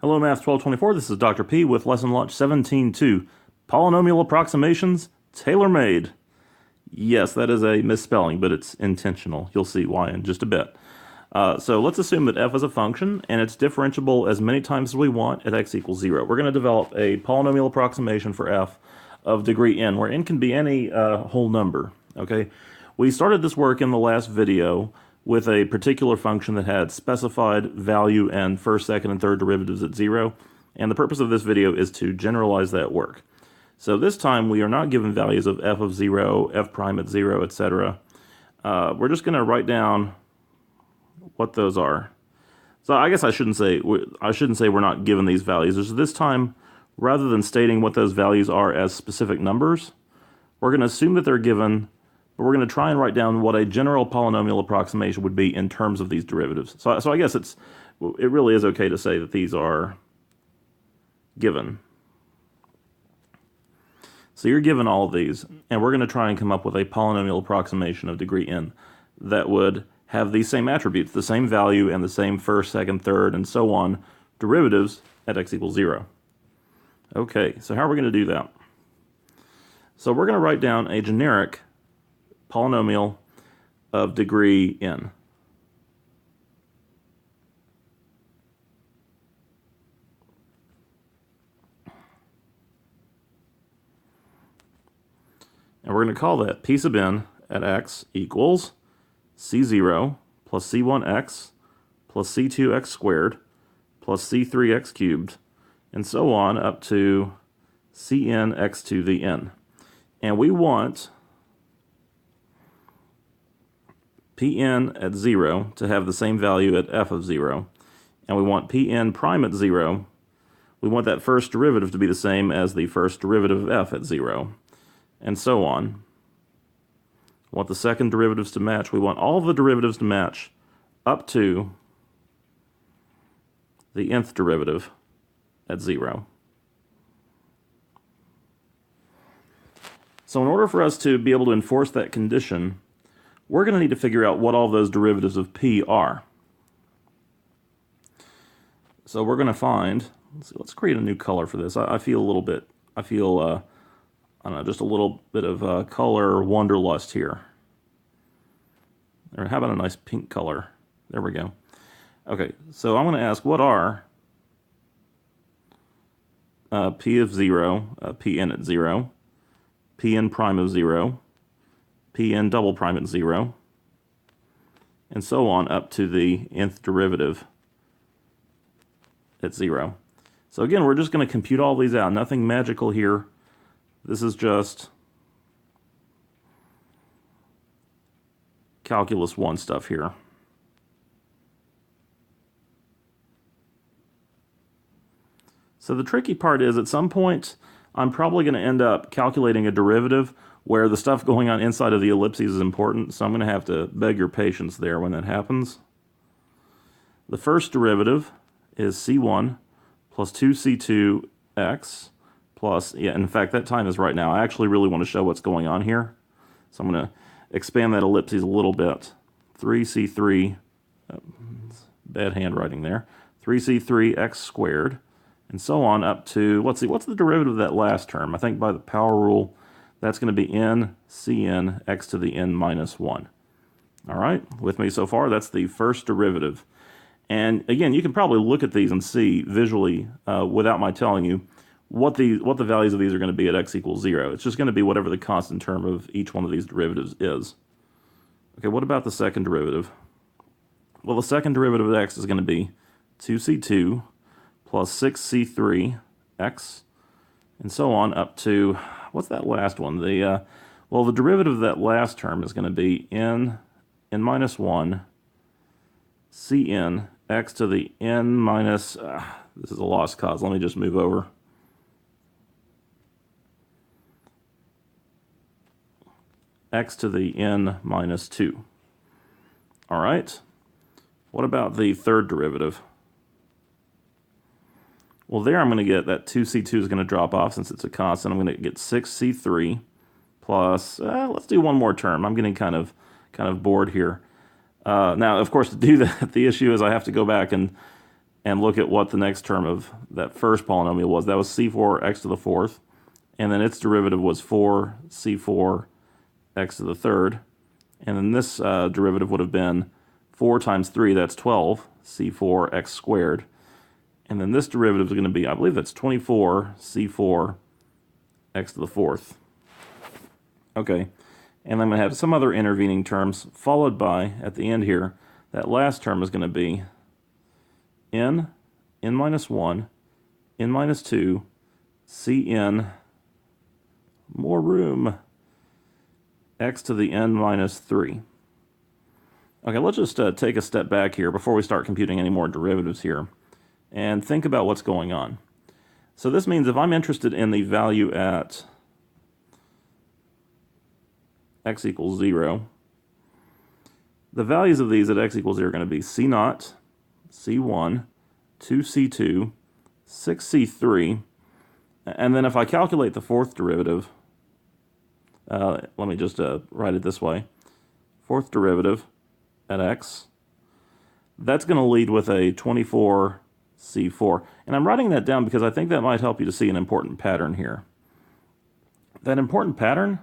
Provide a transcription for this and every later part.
Hello, Math 1224. This is Dr. P with Lesson Launch 17.2. Polynomial approximations, tailor-made. Yes, that is a misspelling, but it's intentional. You'll see why in just a bit. So let's assume that f is a function, and it's differentiable as many times as we want at x equals 0. We're going to develop a polynomial approximation for f of degree n, where n can be any whole number. Okay, we started this work in the last video with a particular function that had specified value and first, second, and third derivatives at 0. And the purpose of this video is to generalize that work. So this time we are not given values of f of 0, f prime at 0, etc. We're just going to write down what those are. So I guess I shouldn't say we're not given these values. This time, rather than stating what those values are as specific numbers, we're going to assume that they're given, but we're going to try and write down what a general polynomial approximation would be in terms of these derivatives. So I guess it really is okay to say that these are given. So you're given all of these, and we're going to try and come up with a polynomial approximation of degree n that would have these same attributes, the same value and the same first, second, third, and so on derivatives at x equals 0. Okay, so how are we going to do that? So we're going to write down a generic polynomial of degree n. And we're going to call that p sub n at x equals c0 plus c1x plus c2x squared plus c3x cubed, and so on up to cn x to the n. And we want Pn at 0 to have the same value at f of 0, and we want Pn prime at 0. We want that first derivative to be the same as the first derivative of f at 0, and so on. We want the second derivatives to match. We want all of the derivatives to match up to the nth derivative at 0. So in order for us to be able to enforce that condition, we're going to need to figure out what all those derivatives of p are. So we're going to find, let's create a new color for this. I feel I don't know, just a little bit of color wanderlust here. Or how about a nice pink color? There we go. Okay, so I'm going to ask, what are p of 0, pn at 0, pn prime of 0, Pn double prime at 0, and so on up to the nth derivative at 0. So again, we're just going to compute all these out. Nothing magical here. This is just calculus 1 stuff here. So the tricky part is, at some point, I'm probably going to end up calculating a derivative where the stuff going on inside of the ellipses is important, so I'm going to have to beg your patience there when that happens. The first derivative is c1 plus 2c2x plus, in fact, that time is right now. I actually really want to show what's going on here, so I'm going to expand that ellipses a little bit. 3c3, bad handwriting there, 3c3x squared, and so on up to, let's see, what's the derivative of that last term? I think by the power rule, that's going to be n cn x to the n minus 1. All right, with me so far? That's the first derivative. And again, you can probably look at these and see visually, without my telling you, what the values of these are going to be at x equals 0. It's just going to be whatever the constant term of each one of these derivatives is. Okay, what about the second derivative? Well, the second derivative of x is going to be 2c2 plus 6c3x, and so on up to, what's that last one? Well, the derivative of that last term is going to be n minus 1 cn x to the n minus, this is a lost cause. Let me just move over. X to the n minus 2. All right. What about the third derivative? Well, there I'm going to get that 2c2 is going to drop off since it's a constant. I'm going to get 6c3 plus, let's do one more term. I'm getting kind of bored here. Now, of course, to do that, the issue is I have to go back and and look at what the next term of that first polynomial was. That was c4 x to the fourth, and then its derivative was 4 c4 x to the third, and then this derivative would have been 4 times 3, that's 12 c4 x squared, and then this derivative is going to be, I believe that's 24 c4 x to the fourth. Okay, and then I'm going to have some other intervening terms followed by, at the end here, that last term is going to be n minus 1, n minus 2, cn, more room, x to the n minus 3. Okay, let's just take a step back here before we start computing any more derivatives here and think about what's going on. So this means if I'm interested in the value at x equals 0, the values of these at x equals 0 are going to be c0, c1, 2c2, 6c3, and then if I calculate the fourth derivative, let me just write it this way. Fourth derivative at x, that's going to lead with a 24c4. And I'm writing that down because I think that might help you to see an important pattern here. That important pattern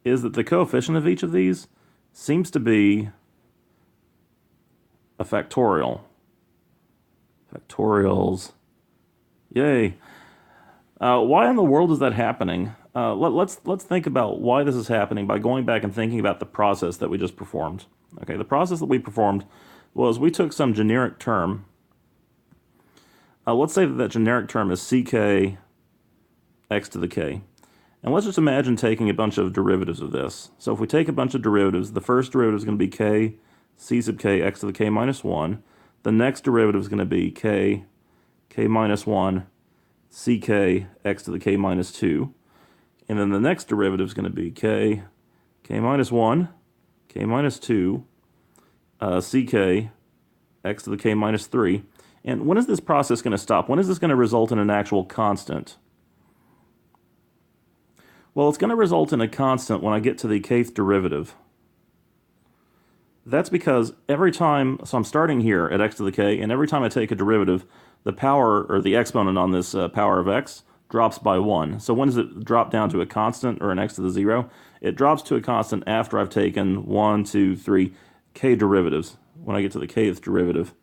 is that the coefficient of each of these seems to be a factorial. Factorials. Yay. Why in the world is that happening? Let's think about why this is happening by going back and thinking about the process that we just performed. Okay, the process that we performed was we took some generic term. Let's say that generic term is ck x to the k. And let's just imagine taking a bunch of derivatives of this. So if we take a bunch of derivatives, the first derivative is going to be k c sub k x to the k minus 1. The next derivative is going to be k minus 1 ck x to the k minus 2. And then the next derivative is going to be k minus 1, k minus 2, ck x to the k minus 3. And when is this process going to stop? When is this going to result in an actual constant? Well, it's going to result in a constant when I get to the kth derivative. That's because every time, so I'm starting here at x to the k, and every time I take a derivative, the power, or the exponent on this power of x, drops by 1. So when does it drop down to a constant, or an x to the 0? It drops to a constant after I've taken 1, 2, 3 k derivatives, when I get to the kth derivative.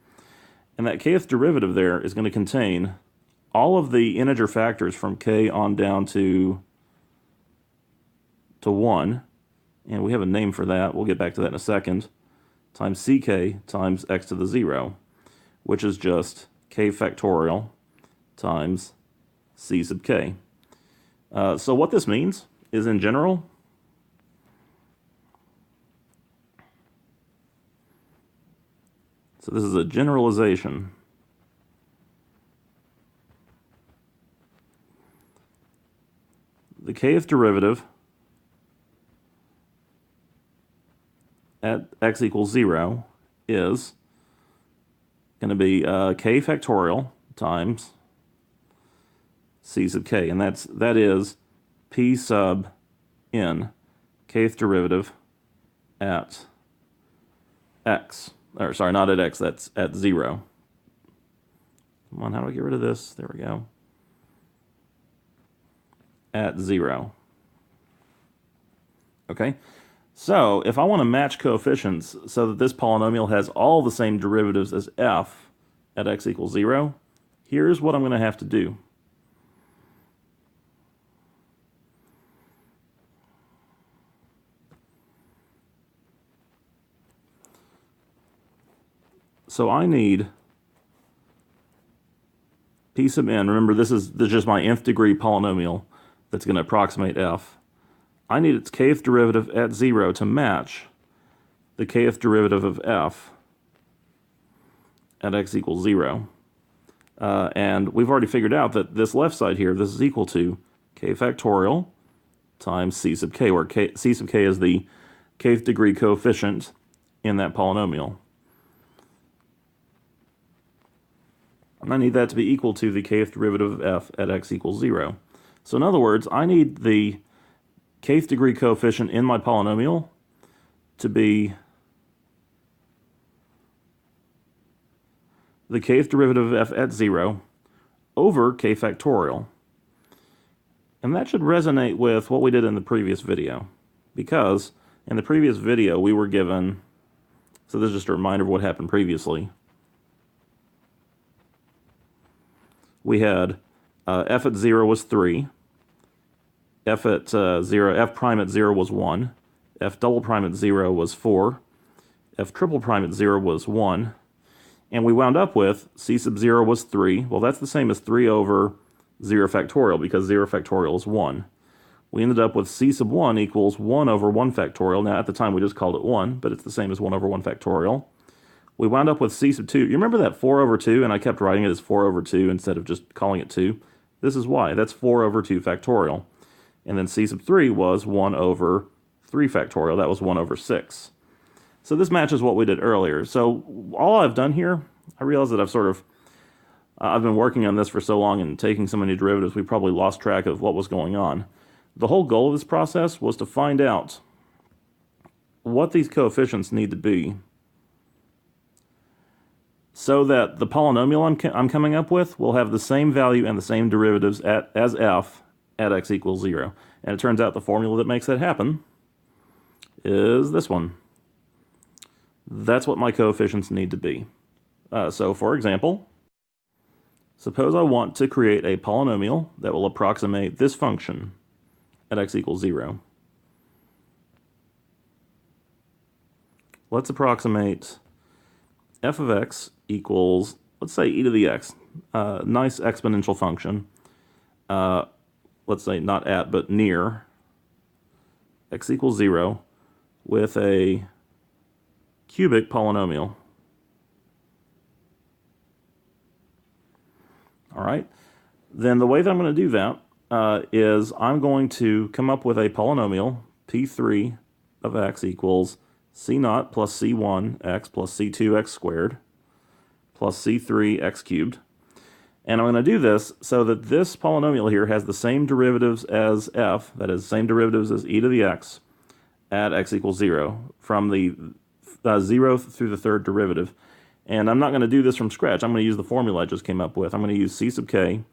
And that kth derivative there is going to contain all of the integer factors from k on down to 1, and we have a name for that, we'll get back to that in a second, times ck times x to the 0, which is just k factorial times c sub k. So what this means is, in general, so this is a generalization. The kth derivative at x equals 0 is going to be k factorial times c sub k, and that is p sub n, kth derivative at x. Or sorry, not at x, that's at 0. Come on, how do I get rid of this? There we go. At 0. Okay? So, if I want to match coefficients so that this polynomial has all the same derivatives as f at x equals 0, here's what I'm going to have to do. So I need p sub n. Remember, this is just my nth degree polynomial that's going to approximate f. I need its kth derivative at 0 to match the kth derivative of f at x equals 0. And we've already figured out that this left side here, this is equal to k factorial times c sub k, where c sub k is the kth degree coefficient in that polynomial. And I need that to be equal to the kth derivative of f at x equals 0. So in other words, I need the kth degree coefficient in my polynomial to be the kth derivative of f at 0 over k factorial. And that should resonate with what we did in the previous video, because in the previous video we were given, so this is just a reminder of what happened previously. We had f at 0 was 3, f at 0, f prime at 0 was 1, f double prime at 0 was 4, f triple prime at 0 was 1, and we wound up with c sub 0 was 3. Well, that's the same as 3 over 0 factorial, because 0 factorial is 1. We ended up with c sub 1 equals 1 over 1 factorial. Now, at the time, we just called it 1, but it's the same as 1 over 1 factorial. We wound up with c sub 2. You remember that 4 over 2, and I kept writing it as 4 over 2 instead of just calling it 2? This is why. That's 4 over 2 factorial. And then c sub 3 was 1 over 3 factorial. That was 1 over 6. So this matches what we did earlier. So all I've done here, I realize that I've been working on this for so long and taking so many derivatives, we probably lost track of what was going on. The whole goal of this process was to find out what these coefficients need to be so that the polynomial I'm coming up with will have the same value and the same derivatives as f at x equals 0. And it turns out the formula that makes that happen is this one. That's what my coefficients need to be. So for example, suppose I want to create a polynomial that will approximate this function at x equals 0. Let's approximate f of x equals, let's say, e to the x. Nice exponential function. Let's say not at, but near x equals 0 with a cubic polynomial. All right. Then the way that I'm going to do that is I'm going to come up with a polynomial, p3 of x equals c0 plus c1x plus c2x squared plus c3x cubed. And I'm going to do this so that this polynomial here has the same derivatives as f, that is, same derivatives as e to the x at x equals 0 from the 0 through the third derivative. And I'm not going to do this from scratch. I'm going to use the formula I just came up with. I'm going to use c sub k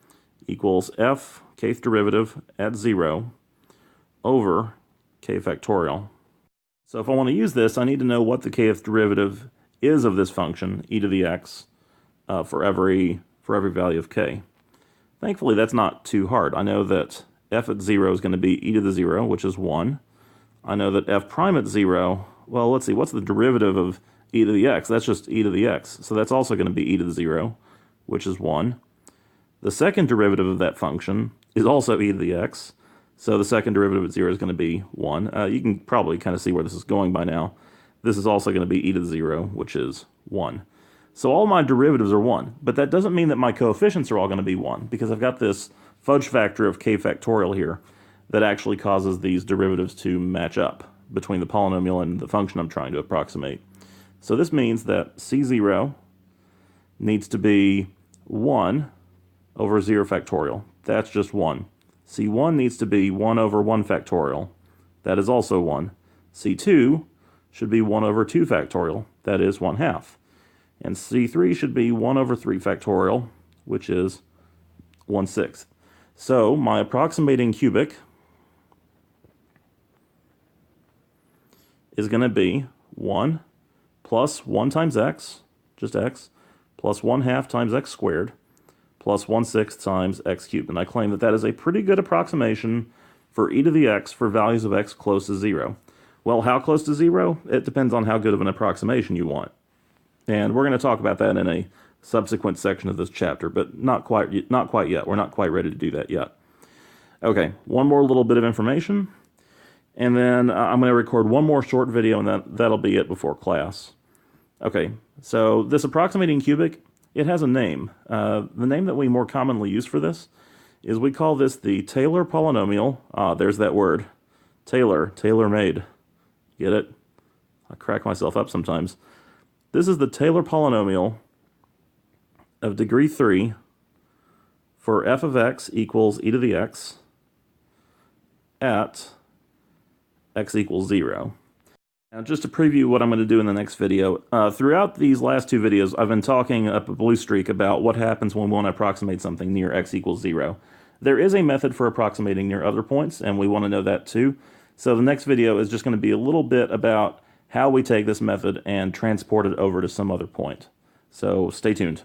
equals f kth derivative at 0 over k factorial. So if I want to use this, I need to know what the kth derivative is of this function, e to the x, for every value of k. Thankfully, that's not too hard. I know that f at 0 is going to be e to the 0, which is 1. I know that f prime at 0, well, let's see, what's the derivative of e to the x? That's just e to the x. So that's also going to be e to the 0, which is 1. The second derivative of that function is also e to the x. So the second derivative at 0 is going to be 1. You can probably kind of see where this is going by now. This is also going to be e to the 0, which is 1. So all my derivatives are 1, but that doesn't mean that my coefficients are all going to be 1, because I've got this fudge factor of k factorial here that actually causes these derivatives to match up between the polynomial and the function I'm trying to approximate. So this means that c0 needs to be 1 over 0 factorial. That's just 1. c1 needs to be 1 over 1 factorial. That is also 1. c2 should be 1 over 2 factorial. That is 1/2. And c3 should be 1 over 3 factorial, which is 1/6. So my approximating cubic is going to be 1 plus 1 times x, just x, plus 1/2 times x squared, plus 1/6 times x cubed. And I claim that that is a pretty good approximation for e to the x for values of x close to 0. Well, how close to 0? It depends on how good of an approximation you want. And we're going to talk about that in a subsequent section of this chapter, but not quite yet. We're not quite ready to do that yet. Okay, one more little bit of information, and then I'm going to record one more short video, and that'll be it before class. Okay, so this approximating cubic, it has a name. The name that we more commonly use for this is we call this the Taylor polynomial. There's that word. Taylor, tailor-made. Get it? I crack myself up sometimes. This is the Taylor polynomial of degree 3 for f of x equals e to the x at x equals 0. Now, just to preview what I'm going to do in the next video, throughout these last two videos, I've been talking up a blue streak about what happens when we want to approximate something near x equals 0. There is a method for approximating near other points, and we want to know that too. So the next video is just going to be a little bit about how we take this method and transport it over to some other point. So stay tuned.